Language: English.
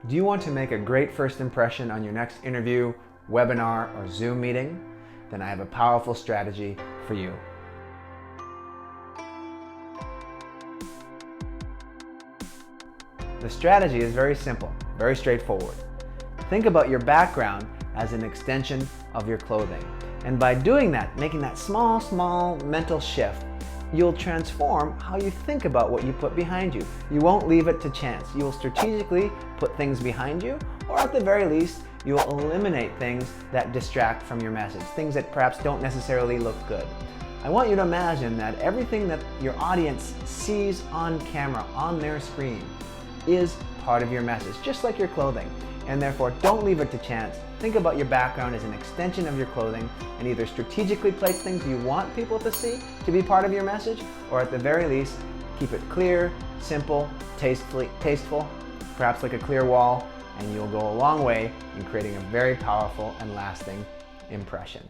Do you want to make a great first impression on your next interview, webinar, or Zoom meeting? Then I have a powerful strategy for you. The strategy is very simple, very straightforward. Think about your background as an extension of your clothing. And by doing that, making that small mental shift, you'll transform how you think about what you put behind you. You won't leave it to chance. You will strategically put things behind you, or at the very least, you will eliminate things that distract from your message, things that perhaps don't necessarily look good. I want you to imagine that everything that your audience sees on camera, on their screen, is part of your message, just like your clothing. And therefore, don't leave it to chance. Think about your background as an extension of your clothing and either strategically place things you want people to see to be part of your message, or at the very least, keep it clear, simple, tasteful, perhaps like a clear wall, and you'll go a long way in creating a very powerful and lasting impression.